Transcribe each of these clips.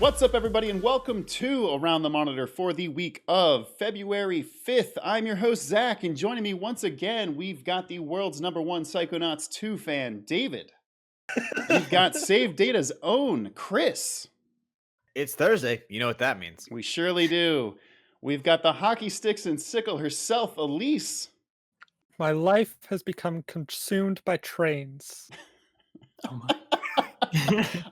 What's up, everybody, and welcome to Around the Monitor for the week of February 5th. I'm your host, Zach, and joining me once again, we've got the world's #1 Psychonauts 2 fan, David. We've got Save Data's own Chris. It's Thursday. You know what that means. We surely do. We've got the hockey sticks and sickle herself, Elise. My life has become consumed by trains. Oh my.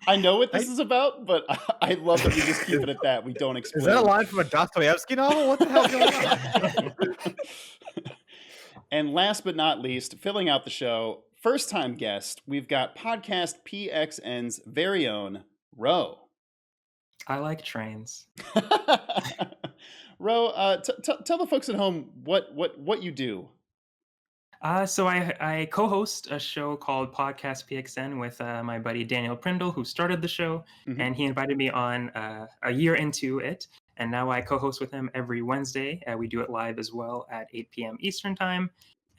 I know what this is about, but I love that we just keep it at that. We don't explain. Is that a line from a Dostoevsky novel? What the hell's going on? And last but not least, filling out the show, first-time guest, we've got podcast PXN's very own Ro. I like trains. Ro, tell the folks at home what you do. So I co-host a show called Podcast PXN with my buddy Daniel Prindle, who started the show, and he invited me on a year into it, and now I co-host with him every Wednesday. We do it live as well at 8 p.m. Eastern Time,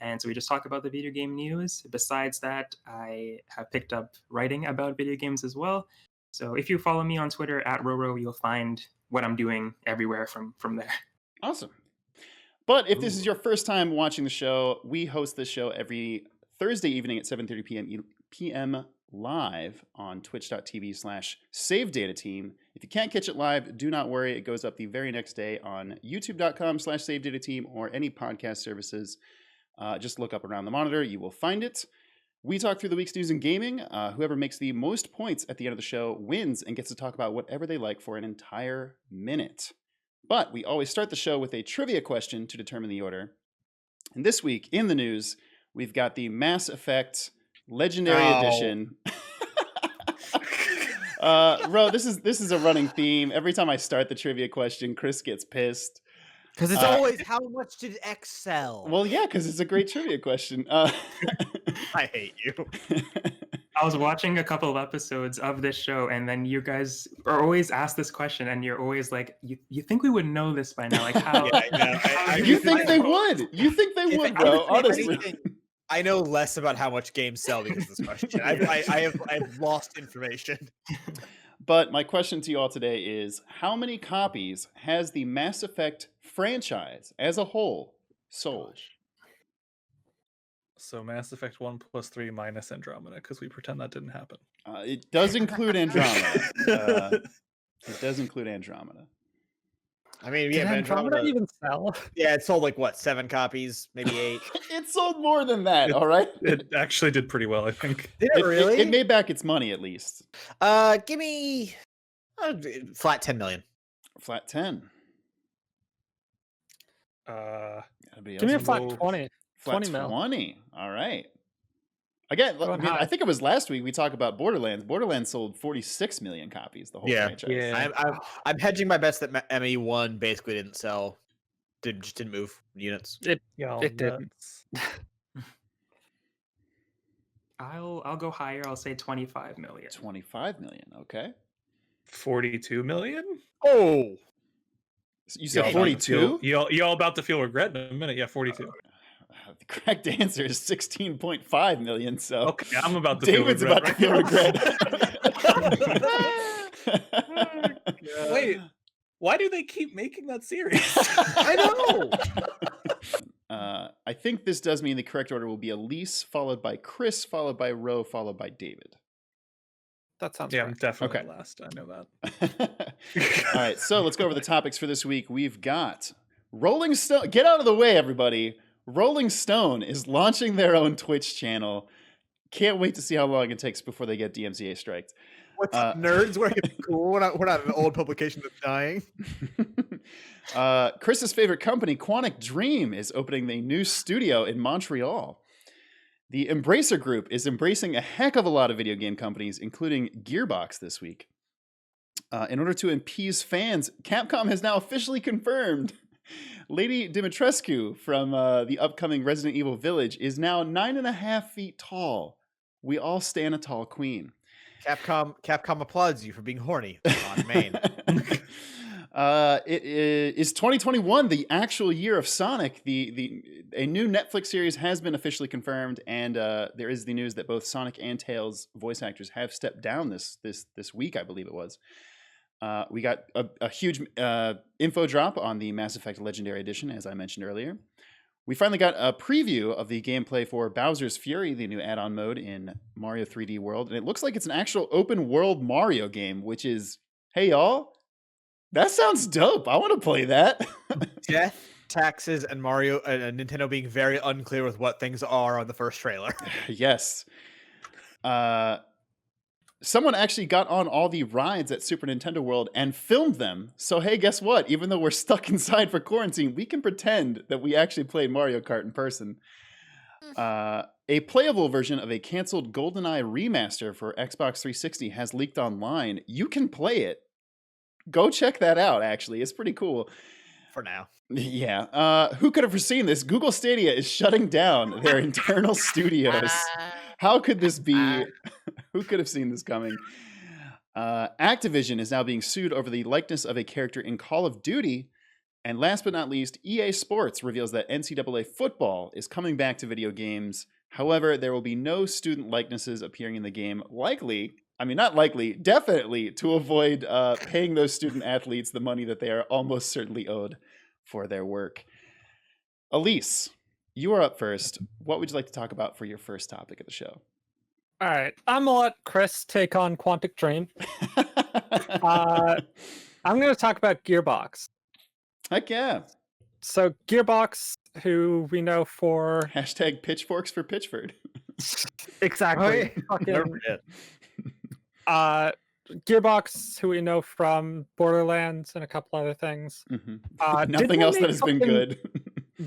and so we just talk about the video game news. Besides that, I have picked up writing about video games as well. So if you follow me on Twitter at Roro, you'll find what I'm doing everywhere from there. Awesome. But if this is your first time watching the show, we host this show every Thursday evening at 7:30 p.m. live on twitch.tv/SaveDataTeam. If you can't catch it live, do not worry. It goes up the very next day on youtube.com/SaveDataTeam or any podcast services. Just look up Around the Monitor. You will find it. We talk through the week's news in gaming. Whoever makes the most points at the end of the show wins and gets to talk about whatever they like for an entire minute. But we always start the show with a trivia question to determine the order. And this week in the news, we've got the Mass Effect Legendary Edition. Ro, this is a running theme. Every time I start the trivia question, Chris gets pissed. Because it's always, how much did X sell? Well, yeah, because it's a great trivia question. I hate you. I was watching a couple of episodes of this show, and then you guys are always asked this question, and you're always like, "You think we would know this by now? Like how?" Yeah, I know. You think they would? You think they would, bro? Honestly, I know less about how much games sell because of this question. I've lost information. But my question to you all today is: how many copies has the Mass Effect franchise as a whole sold? So Mass Effect 1 + 3 minus Andromeda, because we pretend that didn't happen. It does include Andromeda. It does include Andromeda. I mean, Did Andromeda even sell? Yeah, it sold like what, 7 copies, maybe 8. It sold more than that. All right. It actually did pretty well, I think. Did it really? It made back its money at least. Give me flat 10 million. Flat 10. Give me a flat 20. Flat 20 mil. 20. All right. Again, I think it was last week we talked about Borderlands. Borderlands sold 46 million copies, the whole franchise. Yeah. I'm hedging my bets that ME1 basically didn't sell. Just didn't move units. It didn't. I'll go higher. I'll say 25 million. 25 million. Okay. 42 million? Oh. You said 42? Y'all about to feel regret in a minute. Yeah, 42. The correct answer is 16.5 million. So okay, I'm about to David's feel regret. about to feel regret. Wait, why do they keep making that series? I know. I think this does mean the correct order will be Elise, followed by Chris, followed by Ro, followed by David. That sounds right. I'm definitely last. I know that. All right, so let's go over the topics for this week. We've got Rolling Stone. Get out of the way, everybody. Rolling Stone is launching their own Twitch channel. Can't wait to see how long it takes before they get DMCA striked. What's up, nerds? We're cool. We're not an old publication that's dying. Chris's favorite company, Quantic Dream, is opening a new studio in Montreal. The Embracer Group is embracing a heck of a lot of video game companies, including Gearbox this week. In order to appease fans, Capcom has now officially confirmed Lady Dimitrescu from the upcoming Resident Evil Village is now 9.5 feet tall. We all stand a tall queen. Capcom applauds you for being horny on Maine. It is 2021, the actual year of Sonic. A new Netflix series has been officially confirmed, and there is the news that both Sonic and Tails voice actors have stepped down this week, I believe it was. We got a huge info drop on the Mass Effect Legendary Edition, as I mentioned earlier. We finally got a preview of the gameplay for Bowser's Fury, the new add-on mode in Mario 3D World. And it looks like it's an actual open world Mario game, which is, hey, y'all, that sounds dope. I want to play that. Death, taxes, and Mario and Nintendo being very unclear with what things are on the first trailer. Yes. Someone actually got on all the rides at Super Nintendo World and filmed them. So, hey, guess what? Even though we're stuck inside for quarantine, we can pretend that we actually played Mario Kart in person. A playable version of a canceled GoldenEye remaster for Xbox 360 has leaked online. You can play it. Go check that out, actually. It's pretty cool. For now. Yeah. Who could have foreseen this? Google Stadia is shutting down their internal studios. How could this be? Who could have seen this coming? Activision is now being sued over the likeness of a character in Call of Duty. And last but not least, EA Sports reveals that NCAA football is coming back to video games. However, there will be no student likenesses appearing in the game. Definitely to avoid paying those student athletes the money that they are almost certainly owed for their work. Elise, you are up first. What would you like to talk about for your first topic of the show? All right, I'm gonna let Chris take on Quantic Dream. I'm gonna talk about Gearbox. Heck yeah. So Gearbox, who we know for Hashtag pitchforks for Pitchford. exactly. Never Fucking, forget. Gearbox, who we know from Borderlands and a couple other things. Nothing didn't else they that make has been something- good.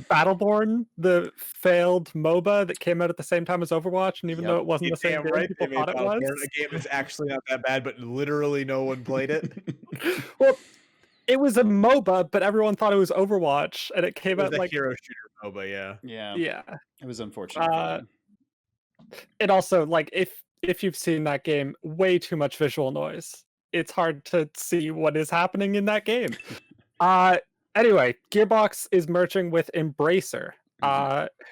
Battleborn, the failed MOBA that came out at the same time as Overwatch, and even though it wasn't the same Damn game, right, people they thought made it was. Battleborn. The game is actually not that bad, but literally no one played it. Well, it was a MOBA, but everyone thought it was Overwatch, and it came It was out a like hero shooter MOBA, yeah. Yeah. yeah. It was unfortunate. for them. It also like if you've seen that game, way too much visual noise. It's hard to see what is happening in that game. Anyway, Gearbox is merging with Embracer,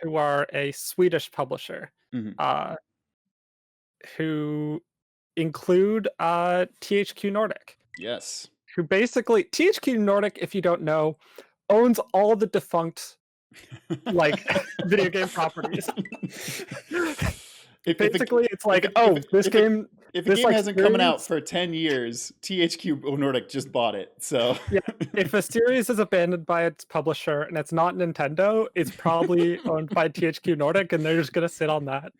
who are a Swedish publisher, who include THQ Nordic. Yes. Who basically THQ Nordic, if you don't know, owns all the defunct like video game properties. Basically, it's like, this game. If a game like, hasn't come out series- for 10 years, THQ Nordic just bought it. So Yeah, if a series is abandoned by its publisher and it's not Nintendo, it's probably owned by THQ Nordic, and they're just gonna sit on that.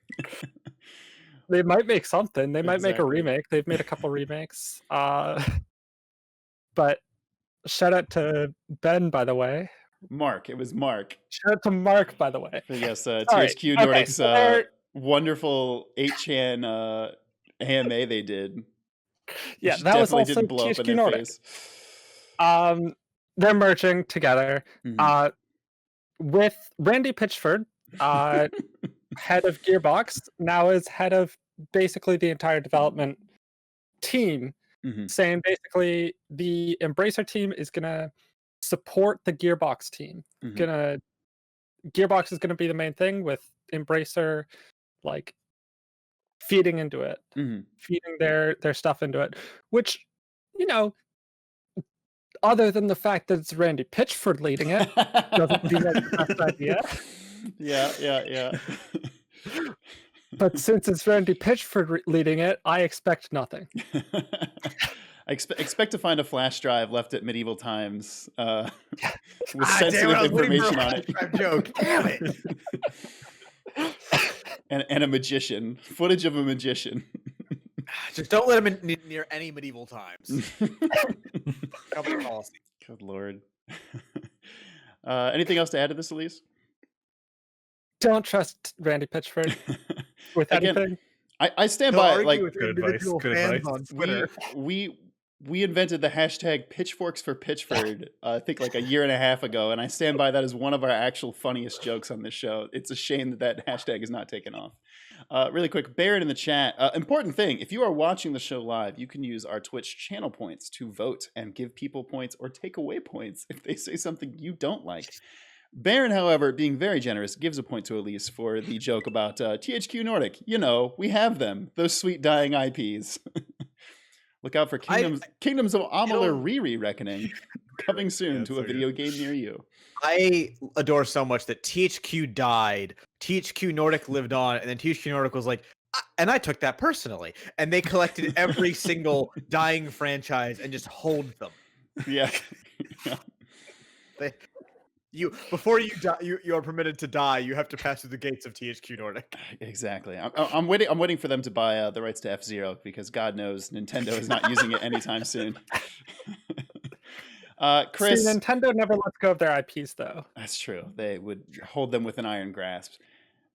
They might make something. They might make a Exactly. remake. They've made a couple remakes. But shout out to Ben, by the way. Mark, it was Mark. Shout out to Mark, by the way. But yes, Sorry. THQ Okay, Nordic's so they're- wonderful 8chan AMA they did. Yeah, Which that was definitely also didn't blow up in THQ their Nordic. face. They're merging together Mhm. with Randy Pitchford, head of Gearbox, now is head of basically the entire development team, saying basically the Embracer team is gonna support the Gearbox team. Gearbox is gonna be the main thing, with Embracer like feeding into it, feeding their stuff into it, which, you know, other than the fact that it's Randy Pitchford leading it, doesn't seem like the best idea. Yeah. But since it's Randy Pitchford leading it, I expect nothing. I expect to find a flash drive left at medieval times with Damn sensitive it, I was waiting for a information on it. flash drive joke. Damn it. and a magician. Footage of a magician. Just don't let him in near any medieval times. Company policy. Good lord. Anything else to add to this, Elise? Don't trust Randy Pitchford with Again, anything. I stand He'll by argue like with individual fans on Twitter. we invented the hashtag pitchforks for Pitchford I think like a year and a half ago, and I stand by that as one of our actual funniest jokes on this show. It's a shame that hashtag is not taken off. Really quick, Barrett in the chat. Important thing, if you are watching the show live, you can use our Twitch channel points to vote and give people points or take away points if they say something you don't like. Baron, however, being very generous, gives a point to Elise for the joke about THQ Nordic. You know, we have them, those sweet dying IPs. Look out for Kingdoms of Amalur Re-Reckoning coming soon Yeah, to so a video game near you. I adore so much that THQ died, THQ Nordic lived on, and then THQ Nordic was like, and I took that personally, and they collected every single dying franchise and just hold them. Yeah. Before you die, you are permitted to die. You have to pass through the gates of THQ Nordic. Exactly. I'm waiting for them to buy the rights to F-Zero because God knows Nintendo is not using it anytime soon. Chris, See, Nintendo never lets go of their IPs, though. That's true. They would hold them with an iron grasp.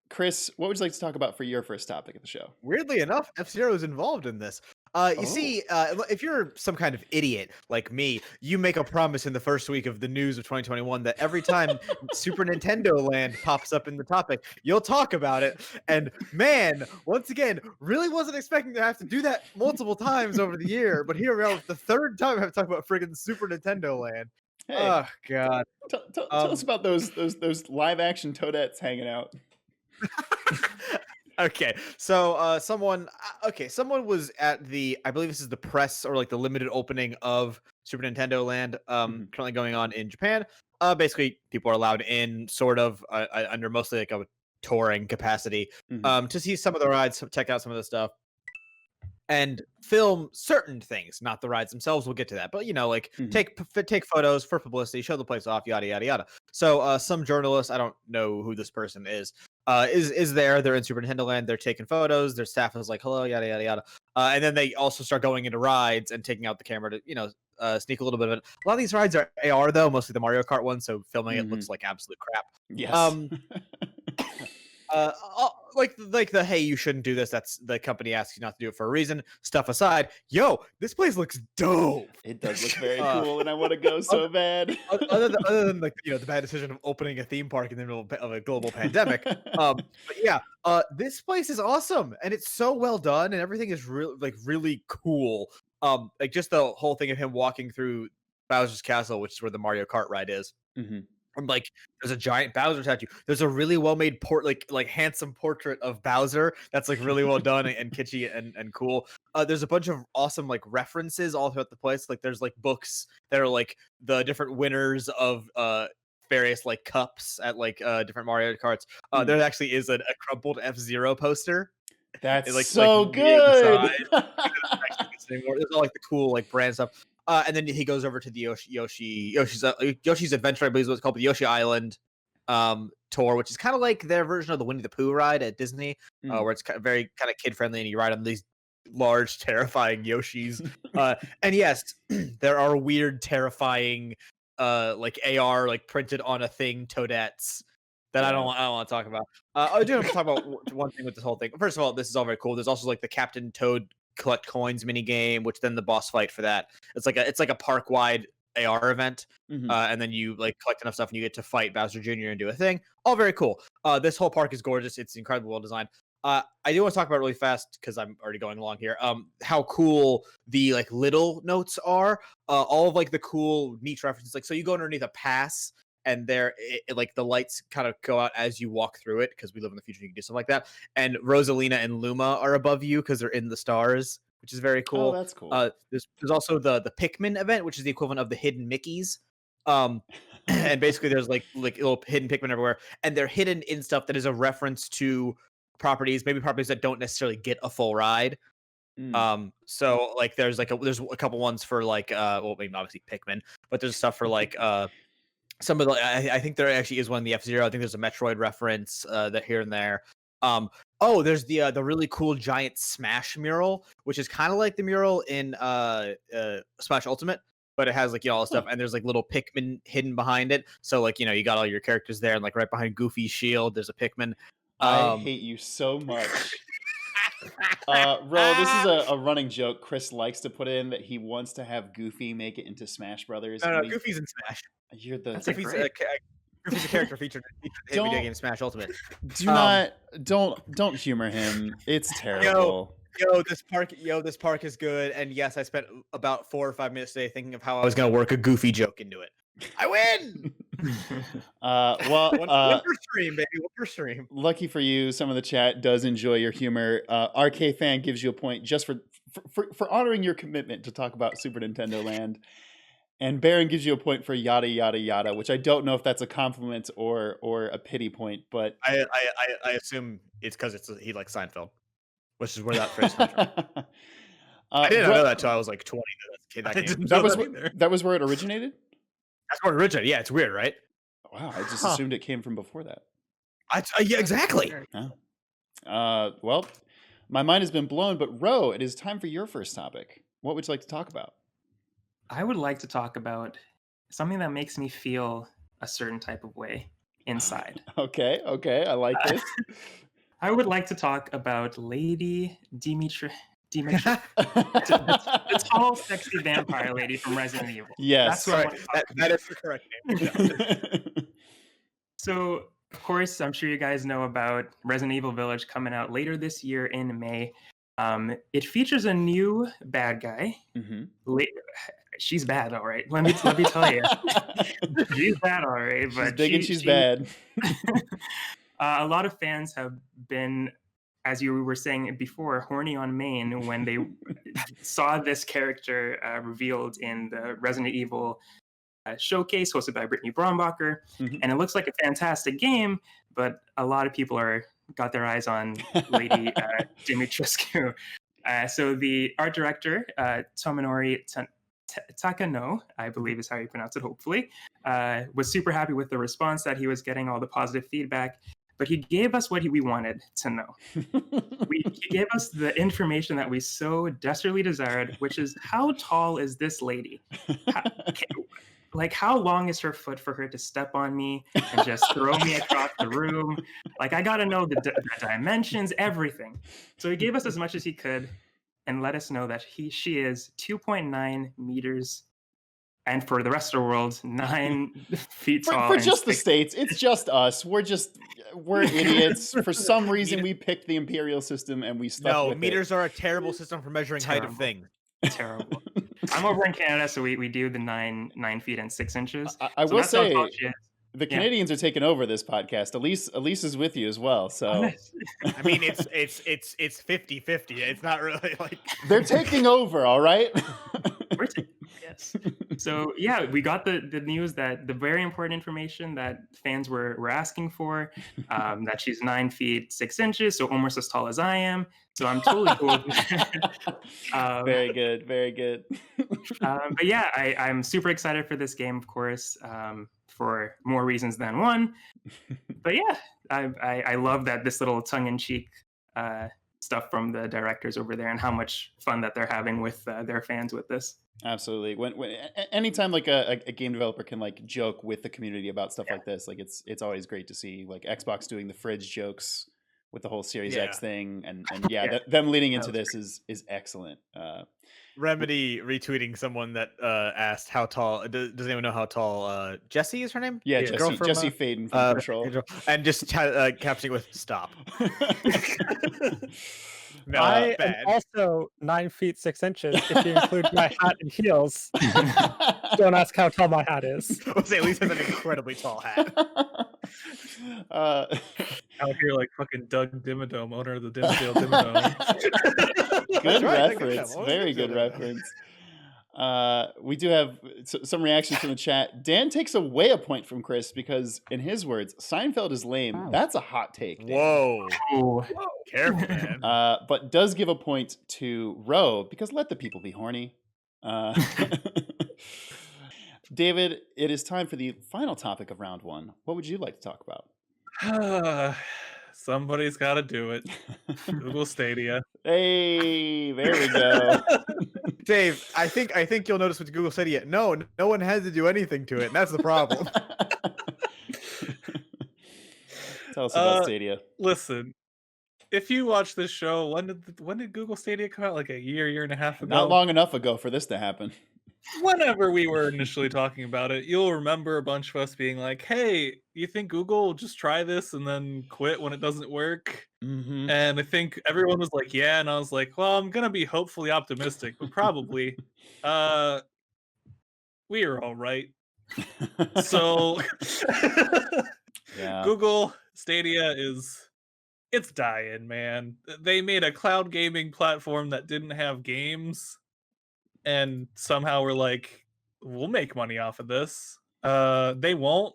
Chris, what would you like to talk about for your first topic of the show? Weirdly enough, F-Zero is involved in this. You see, if you're some kind of idiot like me, you make a promise in the first week of the news of 2021 that every time Super Nintendo Land pops up in the topic, you'll talk about it. And man, once again, really wasn't expecting to have to do that multiple times over the year. But here we are with the third time I have to talk about friggin' Super Nintendo Land. Hey, oh God! Tell us about those live action Toadettes hanging out. Okay, so someone was at the, I believe this is the press or like the limited opening of Super Nintendo Land, currently going on in Japan. Basically, people are allowed in, sort of, under mostly like a touring capacity, to see some of the rides, check out some of the stuff, and film certain things, not the rides themselves. We'll get to that, but like take photos for publicity, show the place off, yada yada yada. So some journalists, I don't know who this person is there. They're in Super Nintendo Land. They're taking photos. Their staff is like, hello, yada yada yada. And then they also start going into rides and taking out the camera to sneak a little bit of it. A lot of these rides are AR though, mostly the Mario Kart one. So filming it looks like absolute crap. Yes. Like the hey, you shouldn't do this. That's the company asks you not to do it for a reason. Stuff aside, yo, this place looks dope. It does look very cool, and I want to go so bad. other than like the bad decision of opening a theme park in the middle of a global pandemic. But yeah, this place is awesome, and it's so well done, and everything is really cool. Like just the whole thing of him walking through Bowser's Castle, which is where the Mario Kart ride is. And like there's a giant Bowser statue. There's a really well made like handsome portrait of Bowser that's like really well done and kitschy and cool. There's a bunch of awesome like references all throughout the place. Like there's like books that are like the different winners of various like cups at like different Mario Karts. There actually is a crumpled F-Zero poster. That's like, so like, good. There's all like the cool like brand stuff. And then he goes over to the Yoshi's Adventure, I believe is what it's called, the Yoshi Island tour, which is kind of like their version of the Winnie the Pooh ride at Disney, where it's very kind of kid friendly, and you ride on these large, terrifying Yoshis. And yes, there are weird, terrifying, like AR, like printed on a thing Toadettes that I don't want to talk about. I do want to talk about one thing with this whole thing. First of all, this is all very cool. There's also like the Captain Toad collect coins mini game, which then the boss fight for that. It's like a park wide AR event, and then you like collect enough stuff and you get to fight Bowser Jr. and do a thing. All very cool. This whole park is gorgeous. It's incredibly well designed. I do want to talk about really fast because I'm already going along here. How cool the like little notes are. All of like the cool neat references. Like so, you go underneath a pass. And there, like the lights kind of go out as you walk through it because we live in the future. You can do stuff like that. And Rosalina and Luma are above you because they're in the stars, which is very cool. Oh, that's cool. There's also the Pikmin event, which is the equivalent of the hidden Mickeys. And basically there's like little hidden Pikmin everywhere, and they're hidden in stuff that is a reference to properties that don't necessarily get a full ride. So like there's a couple ones for like maybe obviously Pikmin, but there's stuff for like some of the I think there actually is one in the F-Zero. I think there's a Metroid reference that here and there. There's the really cool giant Smash mural, which is kind of like the mural in Smash Ultimate, but it has like all the stuff, and there's like little Pikmin hidden behind it. So like you got all your characters there, and like right behind Goofy's shield, there's a Pikmin. I hate you so much. Ro, this is a running joke Chris likes to put in that he wants to have Goofy make it into Smash Brothers. No, Goofy's in Smash. You're the Goofy's a character featured in the video game Smash Ultimate. Don't humor him. It's terrible. This park is good. And yes, I spent about 4 or 5 minutes today thinking of how I was gonna work a Goofy joke into it. I win. One per stream, baby. One per stream. Lucky for you, some of the chat does enjoy your humor. RK Fan gives you a point just for honoring your commitment to talk about Super Nintendo Land. And Baron gives you a point for yada yada yada, which I don't know if that's a compliment or a pity point, but I assume it's because he likes Seinfeld, which is where that phrase comes from. I didn't know that till I was like 20. That was where it originated? That's where it originated. Yeah, it's weird, right? Wow, I just assumed it came from before that. Yeah, exactly. Well, my mind has been blown, but Ro, it is time for your first topic. What would you like to talk about? I would like to talk about something that makes me feel a certain type of way inside. Okay, I like this. I would like to talk about Lady Dimitrescu. The tall, sexy vampire lady from Resident Evil. Yes. That's what I want to talk about. That is the correct name. So, of course, I'm sure you guys know about Resident Evil Village coming out later this year in May. It features a new bad guy. She's bad, all right. Let me tell you, she's bad, all right. But she's big and she's bad. A lot of fans have been, as you were saying before, horny on main when they saw this character revealed in the Resident Evil showcase hosted by Brittany Brombacher, and it looks like a fantastic game. But a lot of people got their eyes on Lady Dimitrescu. So the art director, Tominori Takano, I believe is how you pronounce it, hopefully, was super happy with the response that he was getting, all the positive feedback. But he gave us what we wanted to know. He gave us the information that we so desperately desired, which is how tall is this lady? How long is her foot for her to step on me and just throw me across the room? I got to know the dimensions, everything. So he gave us as much as he could and let us know that she is 2.9 meters, and for the rest of the world, 9 feet tall. For just the States, it's just us. We're idiots. For some reason, we picked the imperial system and we stuck with it. No, meters are a terrible system for measuring height of things. Terrible. I'm over in Canada, so we do the 9 feet and 6 inches. I will say the Canadians are taking over this podcast. Elise is with you as well. So I mean, it's 50-50. It's not really like they're taking over. All right. We're taking, yes. So yeah, we got the news that the very important information that fans were asking for, that she's 9 feet 6 inches, so almost as tall as I am. So I'm totally cool with that. Very good. But yeah, I'm super excited for this game, of course, for more reasons than one. But yeah, I love that this little tongue-in-cheek stuff from the directors over there and how much fun that they're having with their fans with this. Absolutely. When anytime a game developer can joke with the community about stuff like this, it's always great to see Xbox doing the fridge jokes with the whole Series X thing, and them leading into this is excellent. Remedy retweeting someone that asked how tall. Does anyone know how tall Jessie is her name? Yeah, Jessie Faden from Control, and just captioning with "stop." No, I am also 9 feet 6 inches if you include my hat and heels. Don't ask how tall my hat is. I'll say at least has an incredibly tall hat. Out here like fucking Doug Dimmadome, owner of the Dimsdale Dimmadome. Good reference. Very good reference. We do have some reactions from the chat. Dan takes away a point from Chris because, in his words, Seinfeld is lame. Oh. That's a hot take. Dan. Whoa. Careful, man. But does give a point to Ro because let the people be horny. David, it is time for the final topic of round one. What would you like to talk about? Somebody's got to do it. Google Stadia. Hey, there we go. Dave, I think you'll notice with Google Stadia, no one had to do anything to it, and that's the problem. Tell us about Stadia. Listen, if you watch this show, when did Google Stadia come out? Like a year and a half ago? Not long enough ago for this to happen. Whenever we were initially talking about it, you'll remember a bunch of us being like, hey, you think Google will just try this and then quit when it doesn't work? Mm-hmm. And I think everyone was like, yeah. And I was like, well, I'm going to be hopefully optimistic, but probably. We are all right. So yeah. Google Stadia it's dying, man. They made a cloud gaming platform that didn't have games, and somehow we're like, we'll make money off of this. They won't.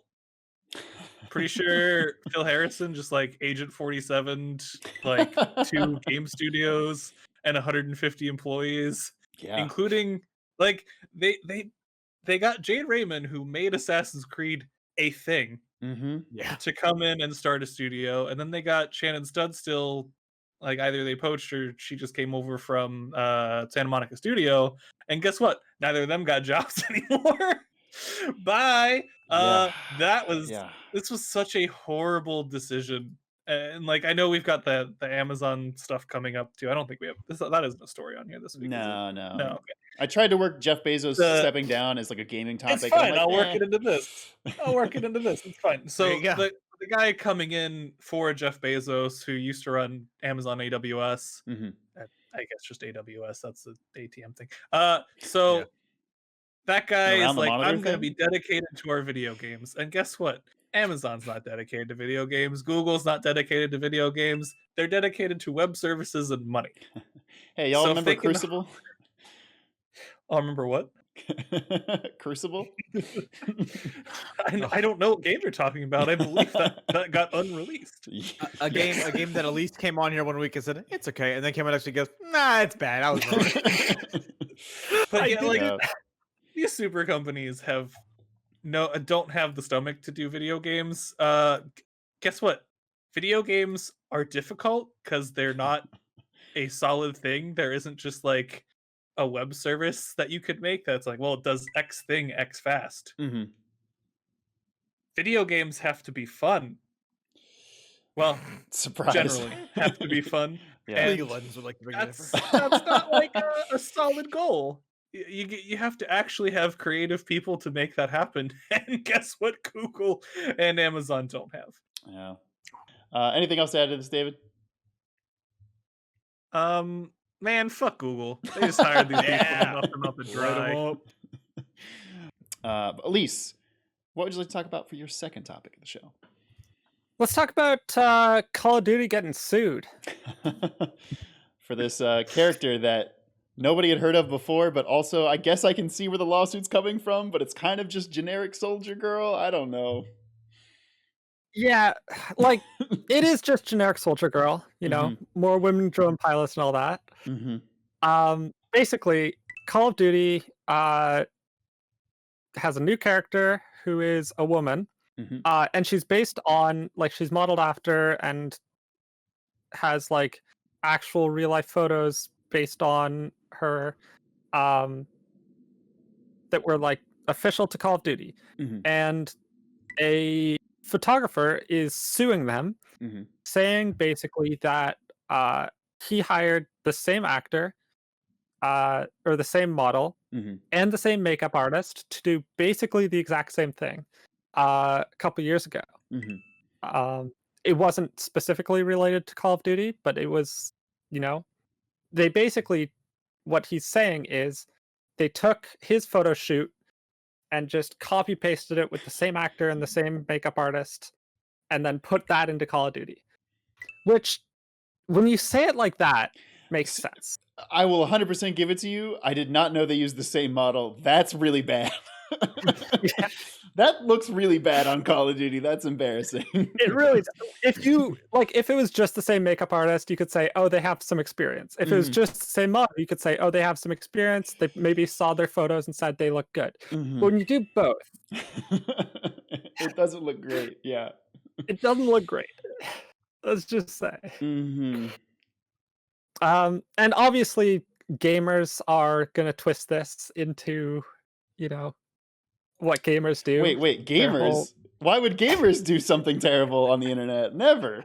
Pretty sure Phil Harrison just like Agent 47, like 2 game studios and 150 employees, Yeah. including like they got Jade Raymond, who made Assassin's Creed a thing, Yeah. to come in and start a studio, and then they got Shannon Studstill, like either they poached or she just came over from Santa Monica studio, and guess what? Neither of them got jobs anymore. Bye. That was Yeah. This was such a horrible decision. And like I know we've got the Amazon stuff coming up too. I don't think we have this. That isn't a story on here this week. Is it? No. No. Okay. I tried to work Jeff Bezos The- stepping down as like a gaming topic. It's and I'm fine. like, I'll work "Eh." it into this. I'll work it into this. It's fine. So you go. the guy coming in for Jeff Bezos, who used to run Amazon AWS, Mhm. I guess just AWS. That's the ATM thing. So Yeah. that guy Around is the like, monitor I'm going to thing? be dedicated to our video games. And guess what? Amazon's not dedicated to video games. Google's not dedicated to video games. They're dedicated to web services and money. Hey, y'all So if remember they can- Crucible? I remember what? Crucible? I don't know what game you're talking about. I believe that got unreleased. A game that at least came on here one week and said it's okay, and then came out next week and goes, nah, it's bad. I was wrong. But I yeah, like Yeah. these super companies don't have the stomach to do video games. Guess what? Video games are difficult because they're not a solid thing. There isn't just like a web service that you could make that's like, well, it does X thing X fast. Mhm. Video games have to be fun. Well, Surprise. generally have to be fun. Yeah. And League of Legends would like to bring it that's not like a solid goal. You have to actually have creative people to make that happen. And guess what? Google and Amazon don't have. Yeah. Anything else to add to this, David? Man, fuck Google. They just hired these people and left them up to Light 'em dry. up. Elise, what would you like to talk about for your second topic of the show? Let's talk about Call of Duty getting sued. For this character that nobody had heard of before, but also I guess I can see where the lawsuit's coming from, but it's kind of just generic soldier girl. I don't know. Yeah, like it is just generic soldier girl, you know, more women drone pilots and all that. Basically, Call of Duty has a new character who is a woman, and she's based on like she's modeled after and has like actual real life photos based on her that were like official to Call of Duty, and a photographer is suing them, saying basically that he hired the same actor or the same model and the same makeup artist to do basically the exact same thing a couple years ago. It wasn't specifically related to Call of Duty, but it was, you know, they basically, what he's saying is they took his photo shoot and just copy pasted it with the same actor and the same makeup artist, and then put that into Call of Duty. Which, when you say it like that, makes sense. I will 100% give it to you. I did not know they used the same model. That's really bad. Yeah. That looks really bad on Call of Duty. That's embarrassing. It really, if you like, if it was just the same makeup artist, you could say, oh, they have some experience. If it was just the same model, you could say, oh, they have some experience. They maybe saw their photos and said they look good. But when you do both, it doesn't look great. Yeah. It doesn't look great. Let's just say. And obviously, gamers are gonna twist this into, you know, what gamers do. Wait, gamers? Why would gamers do something terrible on the internet? Never.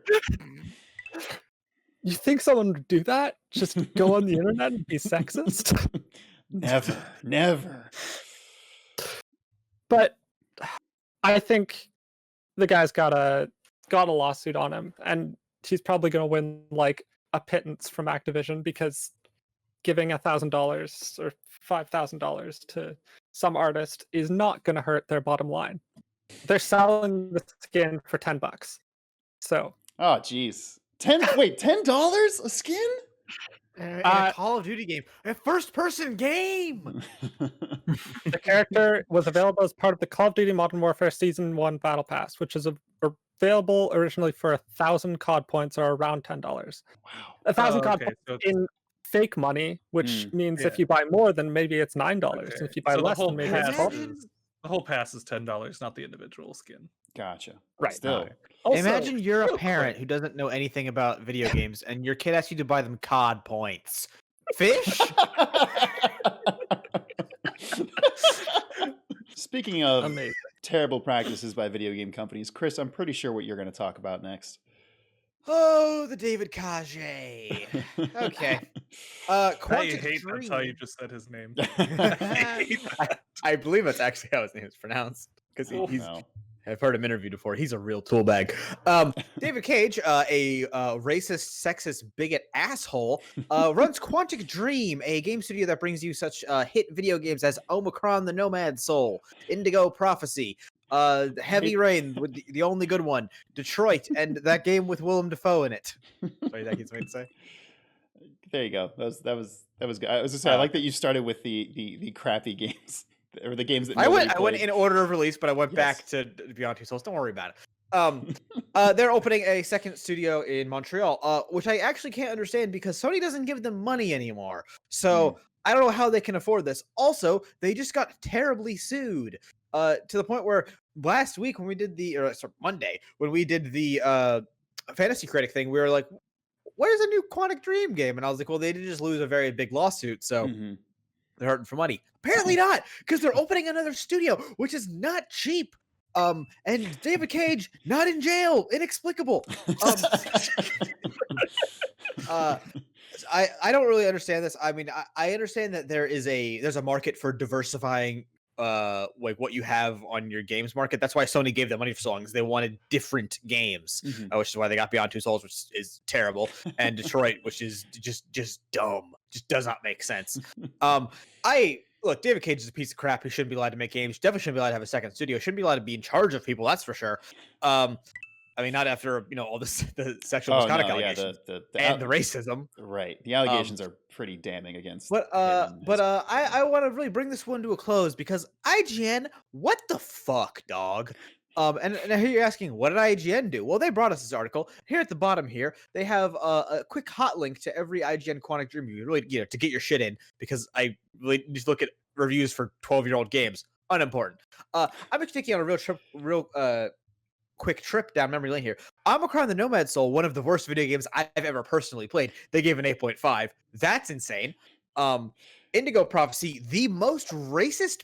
You think someone would do that? Just go on the internet and be sexist? Never. But I think the guy's got a lawsuit on him, and he's probably going to win like a pittance from Activision, because giving $1,000 or $5,000 to some artist is not going to hurt their bottom line. They're selling the skin for $10, so. Oh, jeez. $10 a skin? In a Call of Duty game, a first-person Mm. game. The character was available as part of the Call of Duty Modern Warfare Season 1 Battle Pass, which is available originally for 1,000 COD points, or around $10. Wow. 1,000 COD okay, points so it's- in fake money, which means if Yeah. you buy more, then maybe it's $9, Okay, and if you buy so the less, whole then maybe it's pass $12. Imagine- the whole pass is $10, not the individual skin. Gotcha. Right. Still. Also, Imagine you're a real parent quick. who doesn't know anything about video games, and your kid asks you to buy them COD points. Fish? Speaking of amazing. terrible practices by video game companies, Chris, I'm pretty sure what you're going to talk about next. Oh, the David Cage. Okay. I Quantic hate that's how you Dream. just said his name. I believe that's actually how his name is pronounced, because Oh, he's. no. I've heard him interviewed before. He's a real tool bag. David Cage, a racist, sexist, bigot asshole, runs Quantic Dream, a game studio that brings you such hit video games as Omicron: The Nomad Soul, Indigo Prophecy, Heavy Rain, with the only good one, Detroit, and that game with Willem Dafoe in it. Sorry, that gets me to say. There you go. That was good. I was just say I like that you started with the crappy games or the games that I nobody went played. in order of release, but I went Yes. back to Beyond Two Souls. Don't worry about it. They're opening a second studio in Montreal, which I actually can't understand because Sony doesn't give them money anymore. So I don't know how they can afford this. Also, they just got terribly sued to the point where last week when we did Monday when we did the Fantasy Critic thing, we were like, "Where's a new Quantic Dream game?" And I was like, "Well, they did just lose a very big lawsuit, so." Mhm. They're hurting for money. Apparently not, because they're opening another studio, which is not cheap. And David Cage not in jail, inexplicable. I don't really understand this. I mean, I understand that there's a market for diversifying like what you have on your games market. That's why Sony gave them money for so long, because they wanted different games, Mhm. which is why they got Beyond Two Souls, which is terrible, and Detroit, which is just dumb, just does not make sense. Look, David Cage is a piece of crap. He shouldn't be allowed to make games. Definitely shouldn't be allowed to have a second studio. Shouldn't be allowed to be in charge of people. That's for sure. I mean, not after all the sexual Oh, misconduct no, yeah, allegations the and the racism. right. The allegations are pretty damning against But him and his- I want to really bring this one to a close because IGN, what the fuck, dog? And I hear you asking, what did IGN do? Well, they brought us this article here at the bottom. Here they have a quick hot link to every IGN Quantic Dream review, really, to get your shit in, because I really just look at reviews for 12-year-old games, unimportant. I'm actually taking on a real quick trip down memory lane here. Omicron: The Nomad Soul, one of the worst video games I've ever personally played. They gave an 8.5. That's insane. Indigo Prophecy, the most racist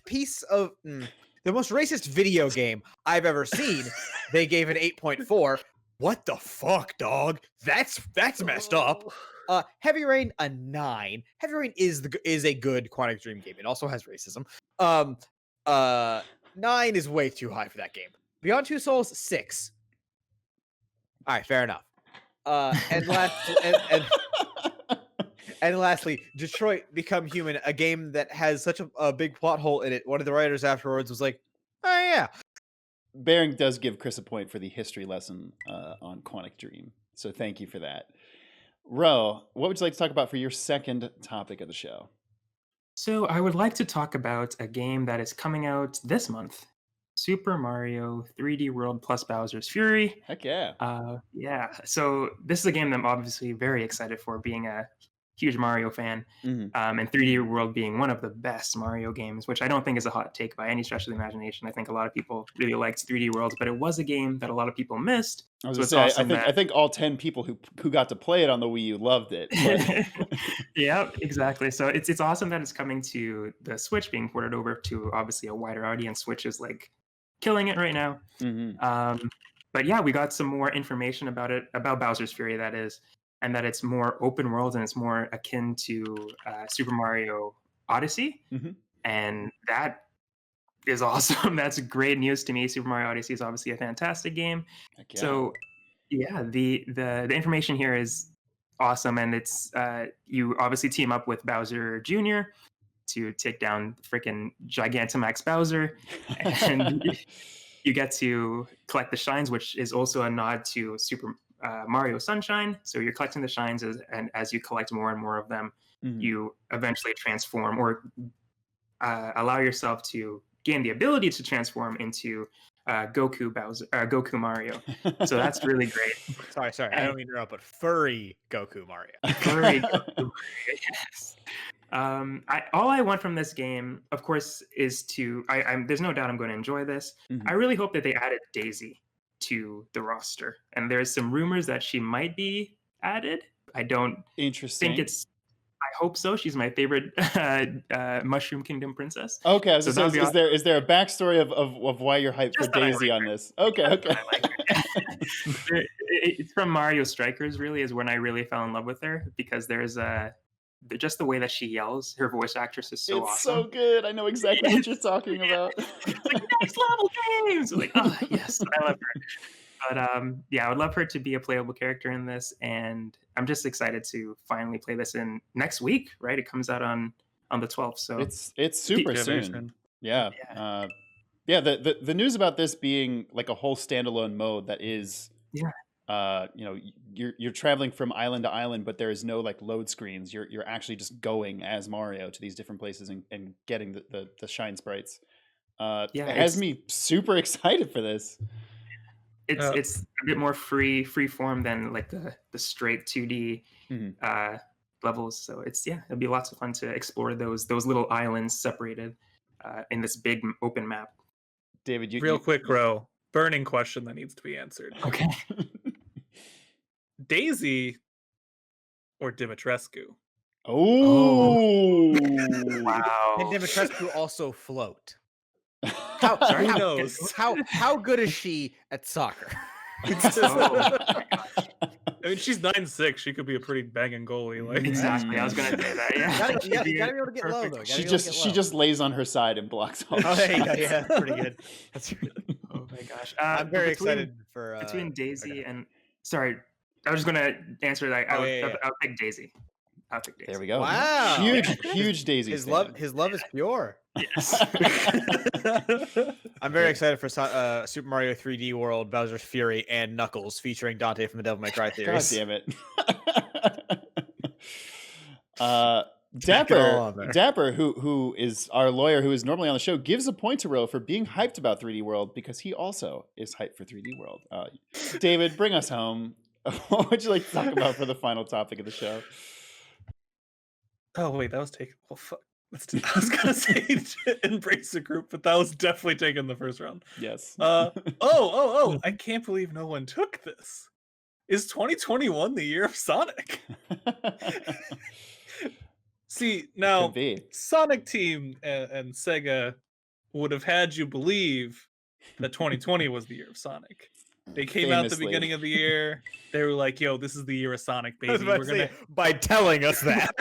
the most racist video game I've ever seen. They gave an 8.4. What the fuck, dog? That's messed up. Heavy Rain, a 9. Heavy Rain is a good Quantic Dream game. It also has racism. 9 is way too high for that game. Beyond Two Souls, 6. All right, fair enough. And lastly, Detroit: Become Human, a game that has such a big plot hole in it. One of the writers afterwards was like, "Oh yeah." Bearing does give Chris a point for the history lesson on Quantic Dream, so thank you for that. Ro, what would you like to talk about for your second topic of the show? So I would like to talk about a game that is coming out this month. Super Mario 3D World plus Bowser's Fury. Heck yeah. Yeah. So this is a game that I'm obviously very excited for, being a huge Mario fan. Mhm. And 3D World being one of the best Mario games, which I don't think is a hot take by any stretch of the imagination. I think a lot of people really liked 3D World, but it was a game that a lot of people missed. I was So gonna it's say, awesome I think all 10 people who got to play it on the Wii U loved it. But... Yeah, exactly. So it's awesome that it's coming to the Switch, being ported over to obviously a wider audience. Switch is like killing it right now. Mhm. But yeah, we got some more information about it, about Bowser's Fury, that is, and that it's more open world and it's more akin to Super Mario Odyssey. Mhm. And that is awesome. That's great news to me. Super Mario Odyssey is obviously a fantastic game. Heck yeah. So yeah, the information here is awesome, and it's you obviously team up with Bowser Jr. to take down freaking Gigantamax Bowser, and you get to collect the shines, which is also a nod to Mario Sunshine. So you're collecting the shines, and as you collect more and more of them, you eventually transform or allow yourself to gain the ability to transform into Goku Mario. So that's really great. Sorry, I don't mean to interrupt, but furry Goku Mario. Furry Goku Mario, yes. All I want from this game, of course, is to. There's no doubt I'm going to enjoy this. I really hope that they added Daisy to the roster, and there's some rumors that she might be added. I don't think it's. I hope so. She's my favorite Mushroom Kingdom princess. Okay, so is there a backstory of why you're hyped for Daisy on this? Okay. It's from Mario Strikers. Really, is when I really fell in love with her, because there's just the way that she yells. Her voice actress is so awesome. It's so good. I know exactly what you're talking about. It's like next level games. Like, oh yes, I love her. But I would love her to be a playable character in this, and I'm just excited to finally play this in next week. Right, it comes out on the 12th, so it's super soon. Yeah. The news about this being like a whole standalone mode that is, you're traveling from island to island, but there is no like load screens. You're actually just going as Mario to these different places and getting the shine sprites. It has me super excited for this. It's a bit more free form than like the straight 2D levels. So it'll be lots of fun to explore those little islands separated in this big open map. David, quick, Ro, burning question that needs to be answered. Okay. Daisy or Dimitrescu? Oh, wow! And Dimitrescu also float. Who knows? How good is she at soccer? I mean, she's 9'6". She could be a pretty banging goalie. Like exactly, I was gonna say that. Yeah, you gotta be able to get low though. She just lays on her side and blocks all. Oh, there you go. Yeah, that's pretty good. Oh my gosh, I'm very excited for between Daisy and sorry, I was just gonna answer that. I'll pick Daisy. There we go. Wow, huge Daisy. His love is pure. Yes. I'm very excited for Super Mario 3D World, Bowser's Fury, and Knuckles featuring Dante from the Devil May Cry theories. God damn it. Dapper, who is our lawyer who is normally on the show, gives a point to Ro for being hyped about 3D World because he also is hyped for 3D World. David, bring us home. What would you like to talk about for the final topic of the show? Oh wait, that was taken. Well, fuck. I was gonna say embrace the group, but that was definitely taken the first round. Yes. I can't believe no one took this. Is 2021 the year of Sonic? See, now Sonic Team and Sega would have had you believe that 2020 was the year of Sonic. They came out at the beginning of the year. They were like, "Yo, this is the year of Sonic, baby." By telling us that.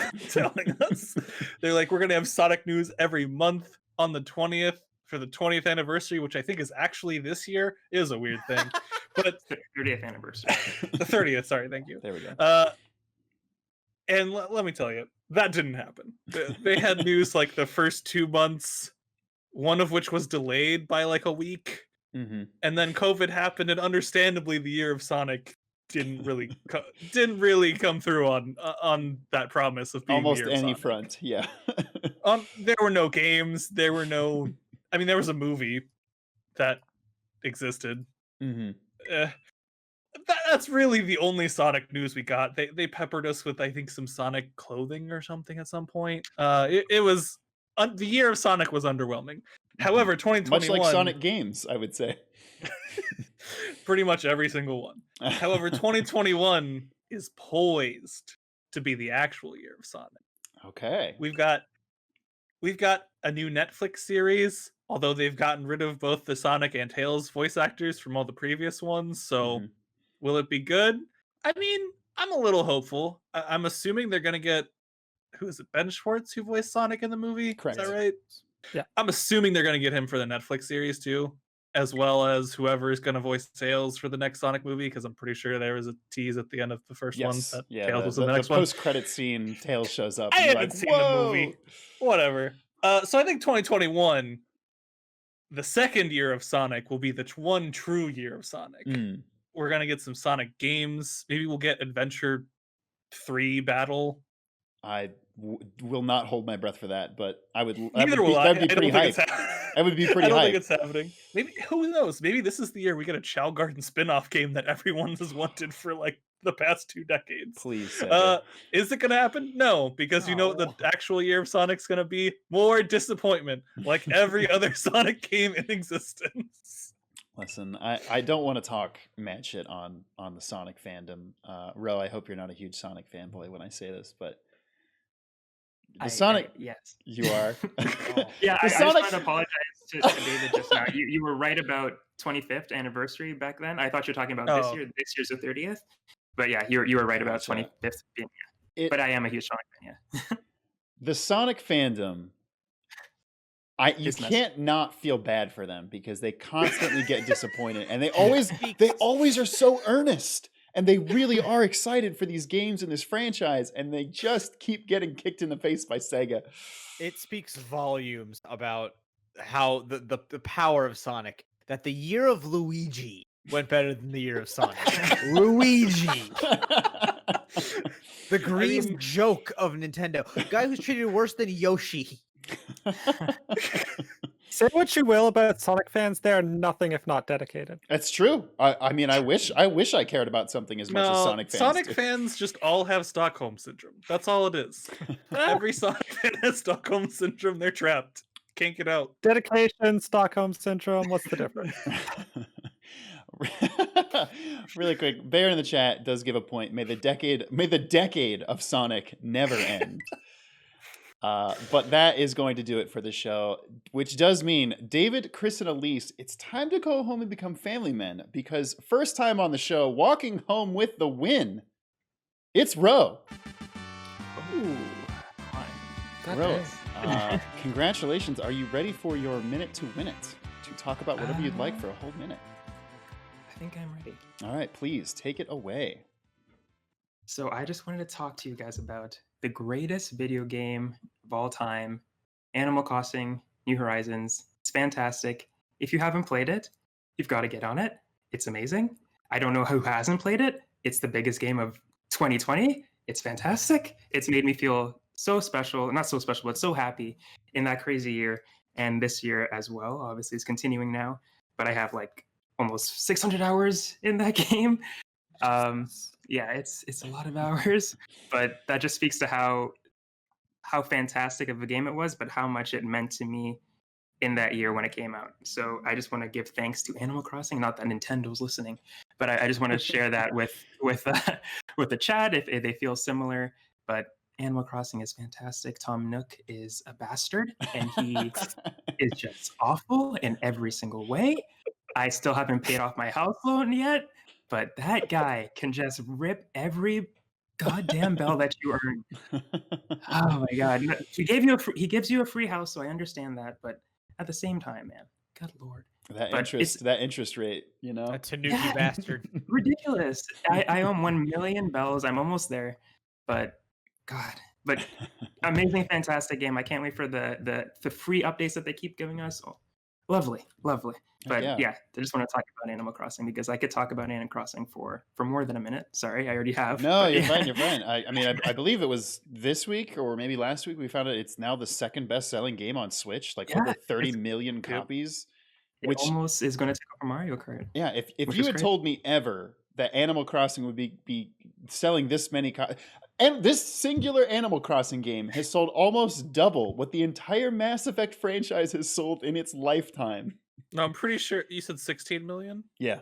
They're like, "We're gonna have Sonic news every month on the 20th for the 20th anniversary," which I think is actually this year. It is a weird thing, but 30th anniversary. The 30th. Sorry, thank you. There we go. And let me tell you, that didn't happen. They had news like the first 2 months, one of which was delayed by like a week. Mm-hmm. And then COVID happened, and understandably, the year of Sonic didn't really come through on that promise of being almost the year of any Sonic. front. Yeah. There were no games. There were no. I mean, there was a movie that existed. Mm-hmm. That's really the only Sonic news we got. They peppered us with, I think, some Sonic clothing or something at some point. It was the year of Sonic was underwhelming. However, 2021, much like Sonic games, I would say. Pretty much every single one. However, 2021 is poised to be the actual year of Sonic. Okay. We've got a new Netflix series, although they've gotten rid of both the Sonic and Tails voice actors from all the previous ones. So will it be good? I mean, I'm a little hopeful. I'm assuming they're going to get, who is it, Ben Schwartz, who voiced Sonic in the movie? Correct. Is that right? Yeah. I'm assuming they're going to get him for the Netflix series too, as well as whoever is going to voice Tails for the next Sonic movie, because I'm pretty sure there was a tease at the end of the first one that Tails was in the next one. Post-credit scene, Tails shows up. I haven't seen the movie. Whatever. So I think 2021, the second year of Sonic, will be the one true year of Sonic. we're gonna get some Sonic games. Maybe we'll get Adventure 3 Battle. I will not hold my breath for that, but I would. Neither will I. That'd be I pretty don't think it's hype. happening. That would be pretty I don't hype. think it's happening. Maybe, who knows? Maybe this is the year we get a Chow Garden spin-off game that everyone has wanted for like the past 2 decades. Please, Sega. Is it gonna happen? No, because you know what the actual year of Sonic's gonna be? More disappointment, like every other Sonic game in existence. Listen, I don't want to talk mad shit on the Sonic fandom. Ro, I hope you're not a huge Sonic fanboy when I say this, but the Sonic, yes, you are. Yeah, The I Sonic- just want to apologize to David just now. You were right about 25th anniversary back then. I thought you were talking about this Oh. year. This year's the 30th. But yeah, you were right about Gotcha. 25th being It- But I am a huge Sonic fan, yeah. The Sonic fandom, you It's messy. can't not feel bad for them because they constantly get disappointed, and they always are so earnest, and they really are excited for these games and this franchise, and they just keep getting kicked in the face by Sega. It speaks volumes about how the power of Sonic, that the year of Luigi went better than the year of Sonic. Luigi, the green joke of Nintendo, guy who's treated worse than Yoshi. Say what you will about Sonic fans, they are nothing if not dedicated. That's true. I mean, I wish I cared about something as much as Sonic fans. Sonic do. fans just all have Stockholm syndrome. That's all it is. Every Sonic fan has Stockholm syndrome. They're trapped. Can't get out. Dedication, Stockholm syndrome, what's the difference? Really quick, Bear in the chat does give a point. May the decade of Sonic never end. But that is going to do it for the show, which does mean, David, Chris, and Elise, it's time to go home and become family men, because first time on the show, walking home with the win, it's Ro. Ooh. Ro, congratulations. Are you ready for your minute to win it? To talk about whatever you'd like for a whole minute. I think I'm ready. All right, please take it away. So I just wanted to talk to you guys about the greatest video game of all time, Animal Crossing, New Horizons. It's fantastic. If you haven't played it, you've got to get on it. It's amazing. I don't know who hasn't played it. It's the biggest game of 2020. It's fantastic. It's made me feel so special, not so special, but so happy in that crazy year. And this year as well, obviously it's continuing now, but I have like almost 600 hours in that game. Yeah, it's a lot of hours, but that just speaks to how fantastic of a game it was, but how much it meant to me in that year when it came out. So I just want to give thanks to Animal Crossing. Not that Nintendo's listening, but I just want to share that with the chat if they feel similar. But Animal Crossing is fantastic. Tom Nook is a bastard, and he is just awful in every single way. I still haven't paid off my house loan yet, but that guy can just rip every goddamn bell that you earn. Oh my god! He gives you a free house, so I understand that. But at the same time, man, good lord, That But interest rate, you know. That Tanuki Yeah. bastard. ridiculous. I own 1 million bells. I'm almost there, but God, but amazing, fantastic game. I can't wait for the free updates that they keep giving us. Oh, lovely. But yeah. yeah, I just want to talk about Animal Crossing because I could talk about Animal Crossing for more than a minute. Sorry, I already have. No, but you're yeah. fine. You're fine. I mean, I believe it was this week or maybe last week we found out it's now the second best-selling game on Switch, like Yeah, over 30 million copies. It Which almost is going to take over Mario Kart. yeah, if which you is had great. told me ever that Animal Crossing would be selling this many and this singular Animal Crossing game has sold almost double what the entire Mass Effect franchise has sold in its lifetime. No, I'm pretty sure you said 16 million. Yeah,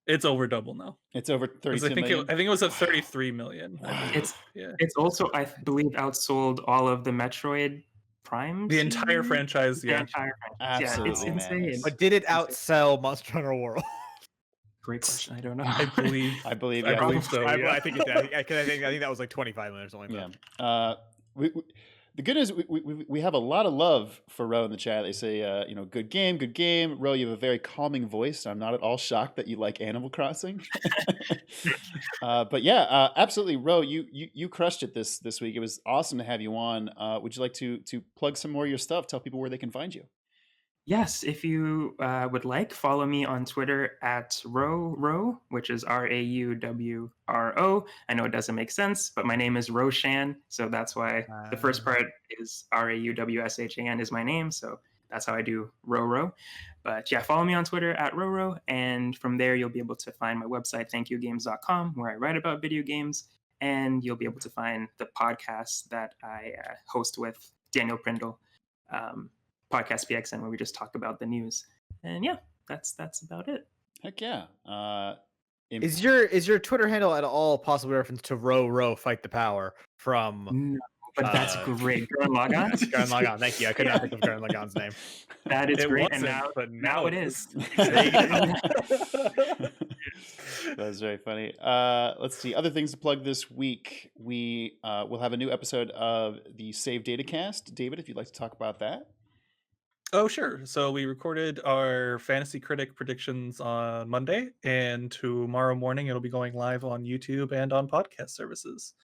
It's over double now. it's over 'Cause 32 million. I think it was at 33 million. I Wow. believe. It's yeah. it's also, I believe, outsold all of the Metroid Prime. The entire series? franchise. The Yeah. entire franchise. Yeah, Absolutely it's insane. madness. But did it outsell Monster Hunter World? Great question. I don't know. I believe. I believe. I Yeah, believe so. Yeah. I think it did. I think that was like 25 million or something like Yeah. that. The good news, we have a lot of love for Ro in the chat. They say, good game. Ro, you have a very calming voice. I'm not at all shocked that you like Animal Crossing. But yeah, absolutely, Ro, you crushed it this week. It was awesome to have you on. Would you like to plug some more of your stuff? Tell people where they can find you. Yes, if you would like, follow me on Twitter at Rawro, which is Raudwro. I know it doesn't make sense, but my name is Roshan, so that's why the first part is Raudwshan is my name, so that's how I do Rawro. But yeah, follow me on Twitter at Rawro, and from there you'll be able to find my website, thankyougames.com, where I write about video games, and you'll be able to find the podcast that I host with Daniel Prindle. Podcast PXN, where we just talk about the news. And yeah, that's about it. Heck yeah. Is your Twitter handle at all possibly reference to Row Fight the Power from? No, but that's great. Gurren Lagann. Gurren Lagann. Thank you. I could not think of Gurren Lagann's name. That is It great, and wasn't, but now it is. That's very funny. Let's see. Other things to plug this week. We will have a new episode of the Save Data Cast. David, if you'd like to talk about that. Oh, sure. So we recorded our Fantasy Critic predictions on Monday, and tomorrow morning it'll be going live on YouTube and on podcast services.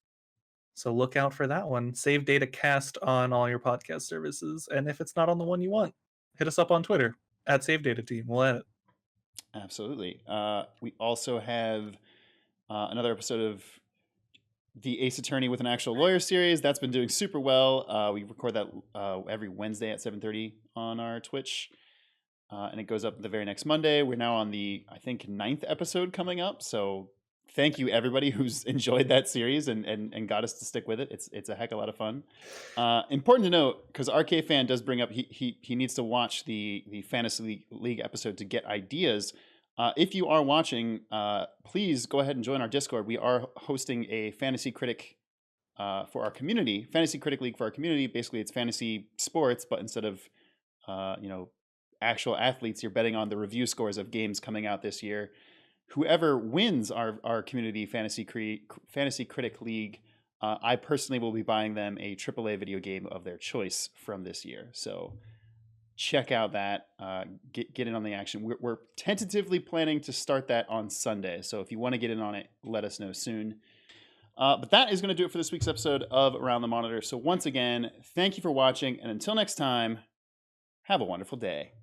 So look out for that one. Save Data Cast on all your podcast services. And if it's not on the one you want, hit us up on Twitter at Save Data Team. We'll add it. Absolutely. We also have another episode of the Ace Attorney with an Actual Lawyer series. That's been doing super well. We record that every Wednesday at 7:30 on our Twitch. And it goes up the very next Monday. We're now on the, I think, 9th episode coming up. So thank you, everybody who's enjoyed that series and got us to stick with it. It's a heck of a lot of fun. Important to note, because RK Fan does bring up, he needs to watch the Fantasy League episode to get ideas. If you are watching, please go ahead and join our Discord. We are hosting a Fantasy Critic for our community, Fantasy Critic League for our community. Basically, it's fantasy sports, but instead of actual athletes, you're betting on the review scores of games coming out this year. Whoever wins our community Fantasy Critic League, I personally will be buying them a AAA video game of their choice from this year. So check out that, get in on the action. We're tentatively planning to start that on Sunday. So if you want to get in on it, let us know soon. But that is going to do it for this week's episode of Around the Monitor. So once again, thank you for watching. And until next time, have a wonderful day.